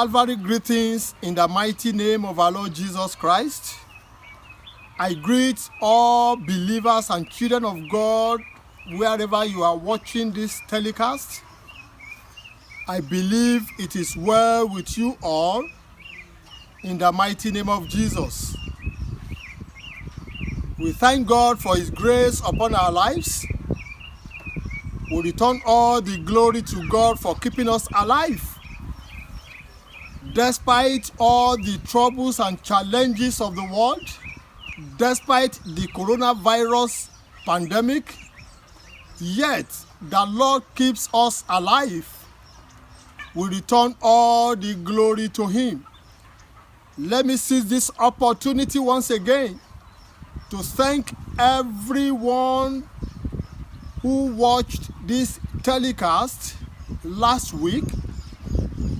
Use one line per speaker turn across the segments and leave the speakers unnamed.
Calvary greetings in the mighty name of our Lord Jesus Christ. I greet all believers and children of God wherever you are watching this telecast. I believe it is well with you all in the mighty name of Jesus. We thank God for His grace upon our lives. We return all the glory to God for keeping us alive. Despite all the troubles and challenges of the world, despite the coronavirus pandemic, yet the Lord keeps us alive. We return all the glory to Him. Let me seize this opportunity once again to thank everyone who watched this telecast last week,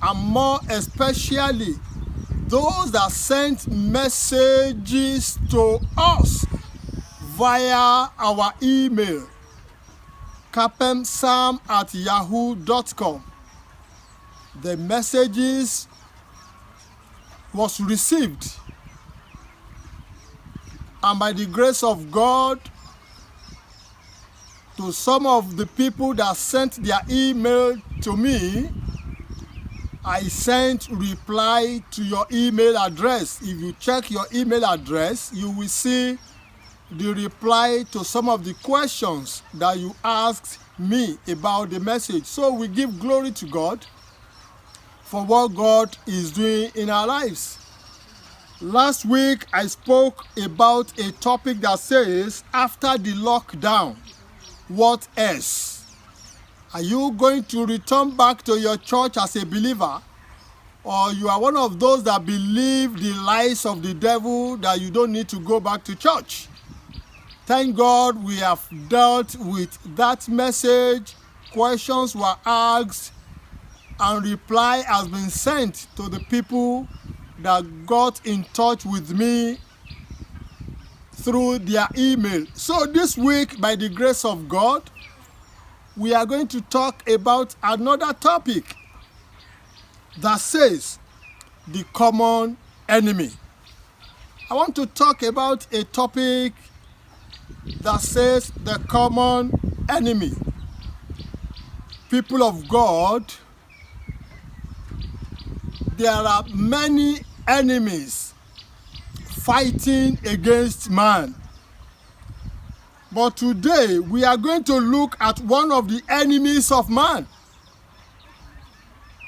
and more especially those that sent messages to us via our email, capemsam@yahoo.com. The messages was received, and by the grace of God, to some of the people that sent their email to me, I sent reply to your email address. If you check your email address, you will see the reply to some of the questions that you asked me about the message. So we give glory to God for what God is doing in our lives. Last week, I spoke about a topic that says, after the lockdown, what else? Are you going to return back to your church as a believer? Or you are one of those that believe the lies of the devil that you don't need to go back to church? Thank God we have dealt with that message. Questions were asked and reply has been sent to the people that got in touch with me through their email. So this week, by the grace of God, we are going to talk about another topic that says the common enemy. I want to talk about a topic that says the common enemy. People of God, there are many enemies fighting against man. But today, we are going to look at one of the enemies of man.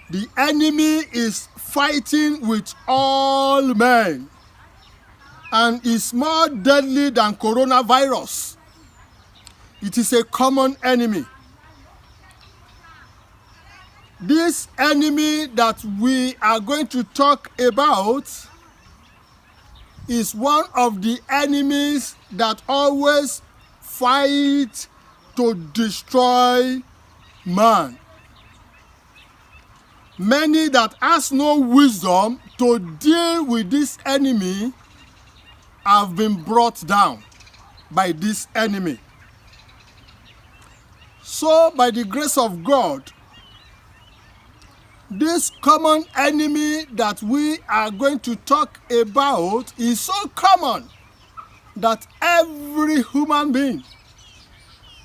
The enemy is fighting with all men and is more deadly than coronavirus. It is a common enemy. This enemy that we are going to talk about is one of the enemies that always fight to destroy man. Many that has no wisdom to deal with this enemy have been brought down by this enemy. So by the grace of God, this common enemy that we are going to talk about is so common that every human being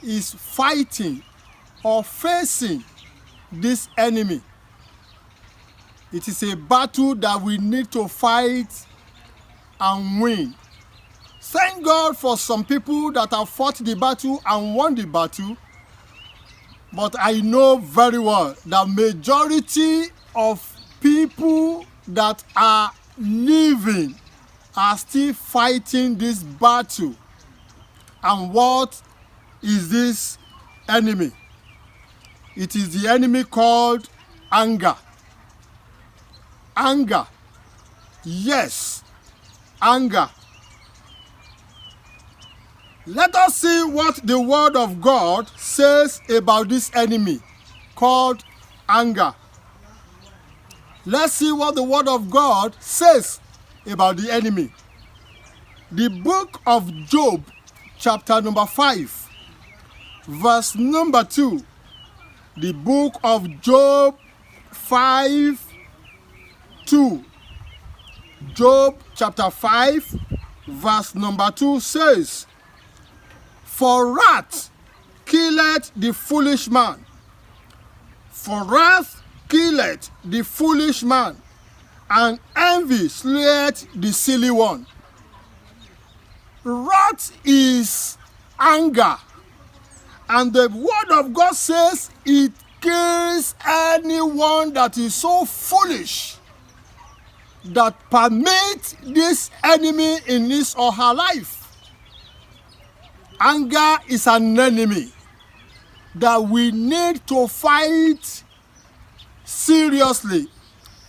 is fighting or facing this enemy. It is a battle that we need to fight and win. Thank God for some people that have fought the battle and won the battle, but I know very well that majority of people that are living are still fighting this battle. And what is this enemy? It is the enemy called anger. Anger. Yes, anger. Let us see what the Word of God says about this enemy called anger. Let's see what the Word of God says about the enemy. The book of Job, chapter number 5, verse number 2. The book of Job 5, 2. Job chapter 5 verse number 2 says, "For wrath killeth the foolish man. For wrath killeth the foolish man, and envy slayeth the silly one." Wrath is anger, and the word of God says it kills anyone that is so foolish that permits this enemy in his or her life. Anger is an enemy that we need to fight seriously,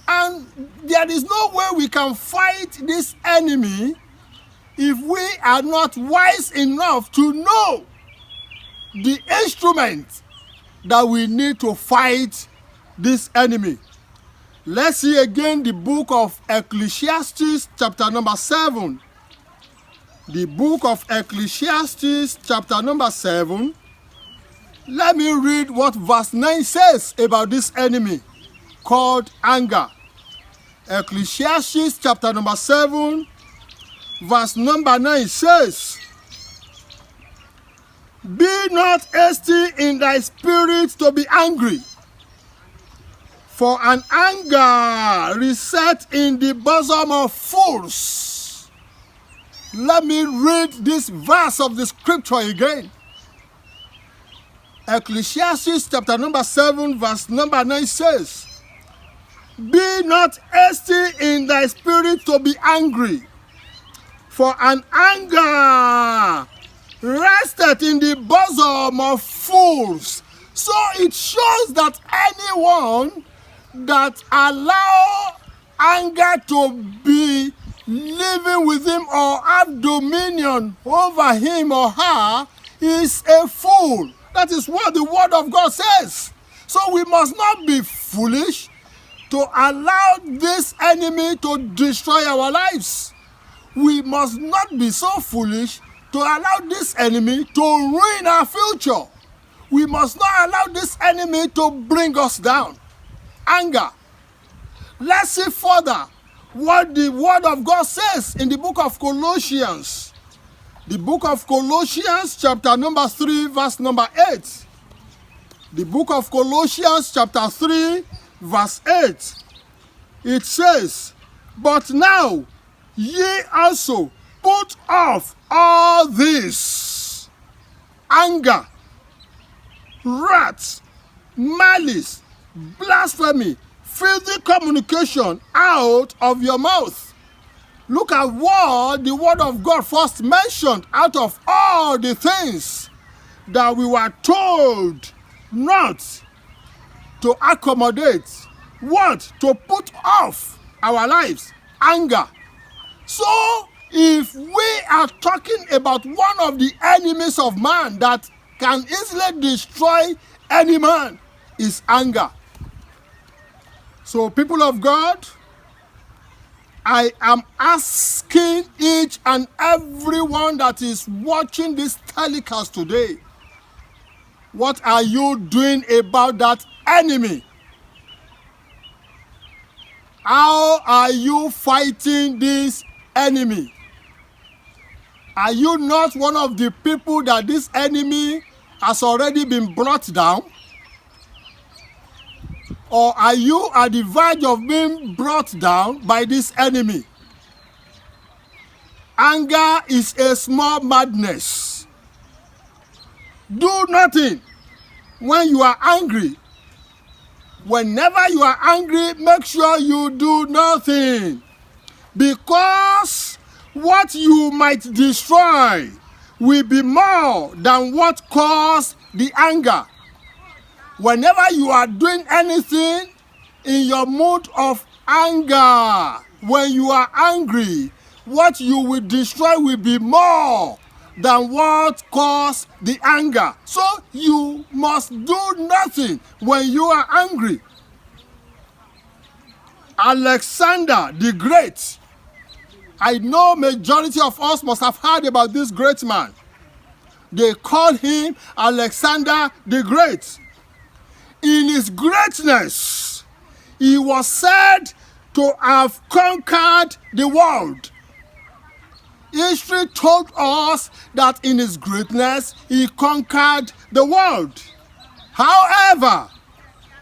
and there is no way we can fight this enemy if we are not wise enough to know the instrument that we need to fight this enemy. Let's see again the book of Ecclesiastes chapter number 7. The book of Ecclesiastes chapter number 7. Let me read what verse 9 says about this enemy called anger. Ecclesiastes chapter number 7 verse number 9 says, "Be not hasty in thy spirit to be angry, for an anger reset in the bosom of fools." Let me read this verse of the scripture again. Ecclesiastes chapter number 7 verse number 9 says, "Be not hasty in thy spirit to be angry, for an anger rested in the bosom of fools." So it shows that anyone that allow anger to be living with him or have dominion over him or her is a fool. That is what the word of God says. So we must not be foolish to allow this enemy to destroy our lives. We must not be so foolish to allow this enemy to ruin our future. We must not allow this enemy to bring us down. Anger. Let's see further what the word of God says in the book of Colossians. The book of Colossians chapter number 3 verse number 8. The book of Colossians chapter 3 verse 8. It says, "But now ye also put off all this: anger, wrath, malice, blasphemy, filthy communication out of your mouth." Look at what the word of God first mentioned out of all the things that we were told not to accommodate. What? To put off our lives. Anger. So, if we are talking about one of the enemies of man that can easily destroy any man, is anger. So, people of God, I am asking each and everyone that is watching this telecast today, what are you doing about that enemy? How are you fighting this enemy? Are you not one of the people that this enemy has already been brought down? Or are you at the verge of being brought down by this enemy? Anger is a small madness. Do nothing when you are angry. Whenever you are angry, make sure you do nothing. Because what you might destroy will be more than what caused the anger. Whenever you are doing anything in your mood of anger, when you are angry, what you will destroy will be more than what caused the anger. So you must do nothing when you are angry. Alexander the Great. I know majority of us must have heard about this great man. They call him Alexander the Great. In his greatness, he was said to have conquered the world. History told us that in his greatness, he conquered the world. However,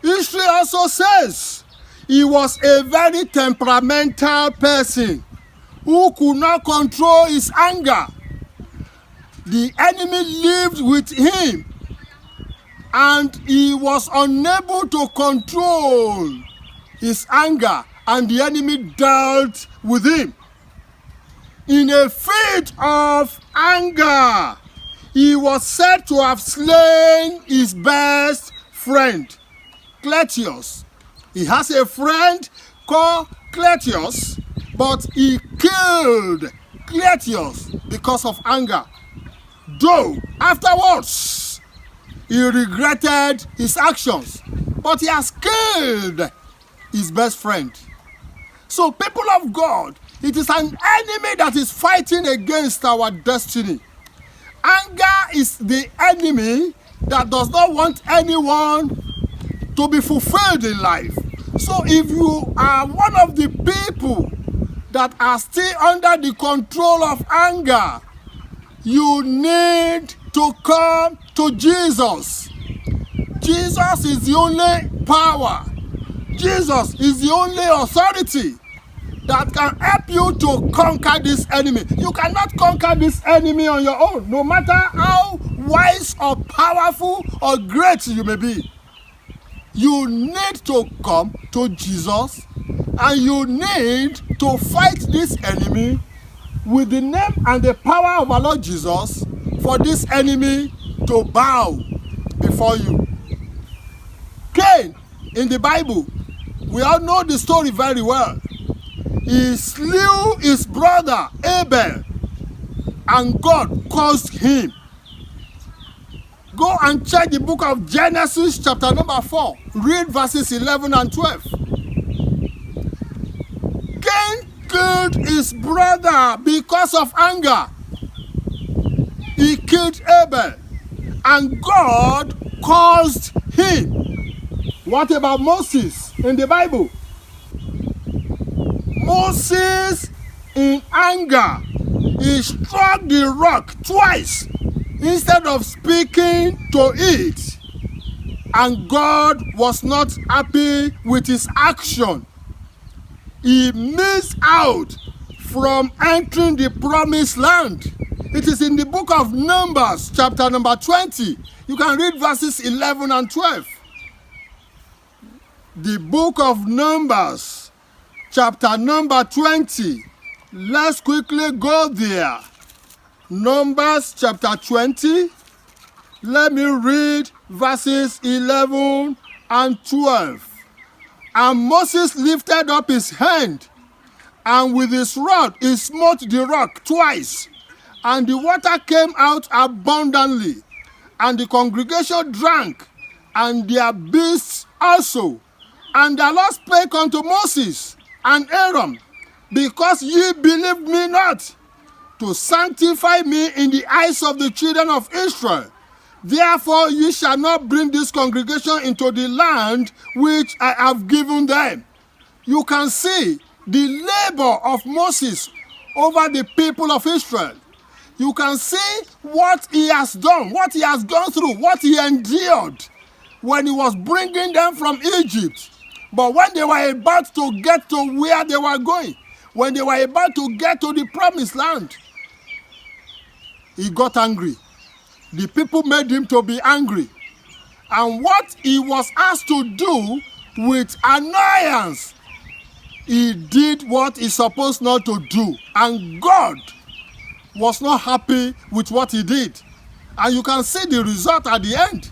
history also says he was a very temperamental person who could not control his anger. The enemy lived with him, and he was unable to control his anger, and the enemy dealt with him. In a fit of anger, he was said to have slain his best friend, Clytius. He has a friend called Clytius, but he killed Clytius because of anger. Though afterwards, he regretted his actions, but he has killed his best friend. So, people of God, it is an enemy that is fighting against our destiny. Anger is the enemy that does not want anyone to be fulfilled in life. So if you are one of the people that are still under the control of anger, you need to come to Jesus. Jesus is the only power. Jesus is the only authority that can help you to conquer this enemy. You cannot conquer this enemy on your own, no matter how wise or powerful or great you may be. You need to come to Jesus, and you need to fight this enemy with the name and the power of our Lord Jesus for this enemy to bow before you. Cain, in the Bible, we all know the story very well. He slew his brother Abel, and God cursed him. Go and check the book of Genesis chapter number 4. Read verses 11 and 12. Cain killed his brother because of anger. He killed Abel, and God cursed him. What about Moses in the Bible? Moses, in anger, he struck the rock twice instead of speaking to it, and God was not happy with his action. He missed out from entering the promised land. It is in the book of Numbers, chapter number 20. You can read verses 11 and 12. The book of Numbers, chapter number 20. Let's quickly go there. Numbers chapter 20. Let me read verses 11 and 12. And Moses lifted up his hand, and with his rod he smote the rock twice, and the water came out abundantly, and the congregation drank, and their beasts also. And the Lord spake unto Moses and Aaron, because ye believed me not, to sanctify me in the eyes of the children of Israel. Therefore ye shall not bring this congregation into the land which I have given them. You can see the labor of Moses over the people of Israel. You can see what he has done, what he has gone through, what he endured when he was bringing them from Egypt. But when they were about to get to where they were going, when they were about to get to the promised land, he got angry. The people made him to be angry. And what he was asked to do with annoyance, he did what he's supposed not to do. And God was not happy with what he did. And you can see the result at the end.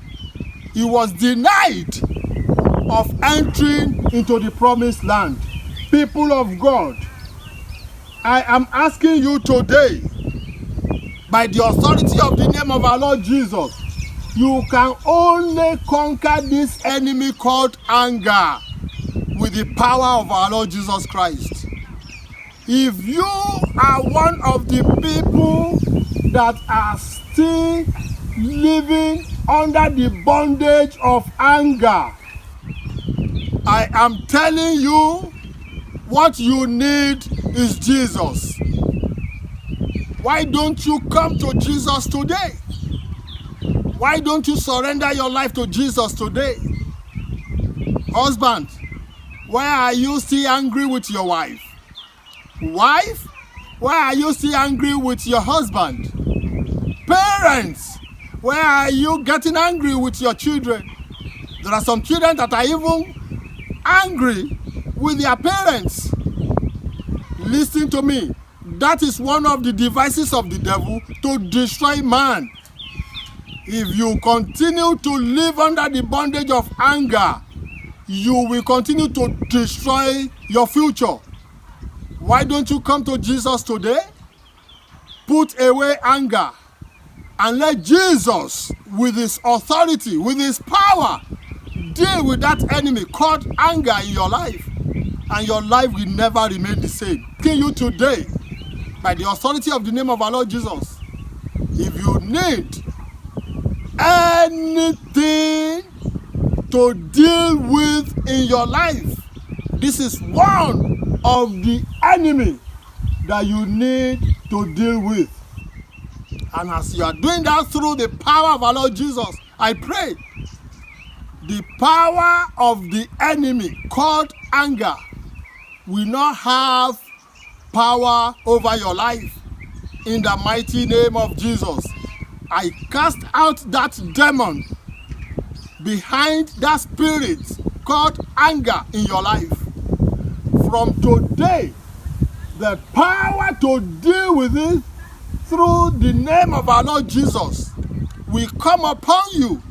He was denied of entering into the promised land. People of God, I am asking you today, by the authority of the name of our Lord Jesus, you can only conquer this enemy called anger with the power of our Lord Jesus Christ. If you are one of the people that are still living under the bondage of anger, I am telling you, What you need is Jesus. Why don't you come to Jesus today? Why don't you surrender your life to Jesus today? Husband, why are you still angry with your wife? Wife, why are you still angry with your husband? Parents, why are you getting angry with your children? There are some children that are even angry with their parents. Listen to me. That is one of the devices of the devil to destroy man. If you continue to live under the bondage of anger, you will continue to destroy your future. Why don't you come to Jesus today? Put away anger and let Jesus, with his authority, with his power, deal with that enemy called anger in your life, and your life will never remain the same. Asking you today, by the authority of the name of our Lord Jesus, if you need anything to deal with in your life, this is one of the enemy that you need to deal with. And as you are doing that through the power of our Lord Jesus, I pray the power of the enemy called anger will not have power over your life. In the mighty name of Jesus, I cast out that demon behind that spirit called anger in your life. From today, the power to deal with it through the name of our Lord Jesus will come upon you,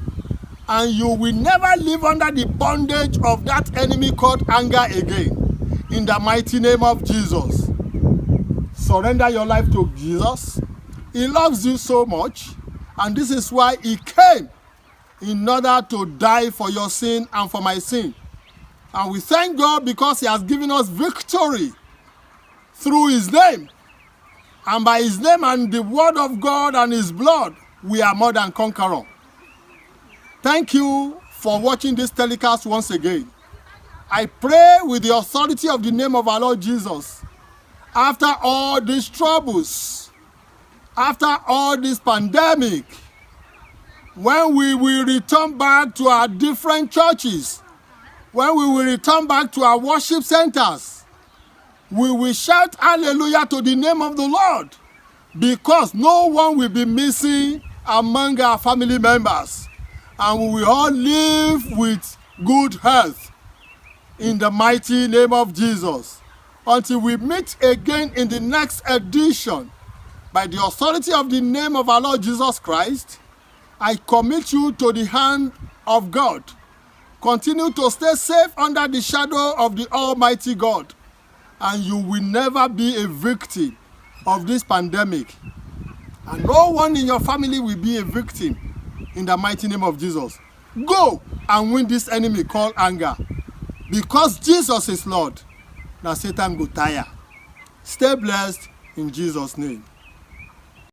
and you will never live under the bondage of that enemy called anger again. In the mighty name of Jesus, surrender your life to Jesus. He loves you so much, and this is why he came, in order to die for your sin and for my sin. And we thank God because he has given us victory through his name. And by his name and the word of God and his blood, we are more than conquerors. Thank you for watching this telecast once again. I pray with the authority of the name of our Lord Jesus, after all these troubles, after all this pandemic, when we will return back to our different churches, when we will return back to our worship centers, we will shout hallelujah to the name of the Lord, because no one will be missing among our family members, and we will all live with good health in the mighty name of Jesus. Until we meet again in the next edition, by the authority of the name of our Lord Jesus Christ, I commit you to the hand of God. Continue to stay safe under the shadow of the Almighty God, and you will never be a victim of this pandemic. And no one in your family will be a victim, in the mighty name of Jesus. Go and win this enemy called anger, because Jesus is Lord. Now Satan go tire. Stay blessed in Jesus' name.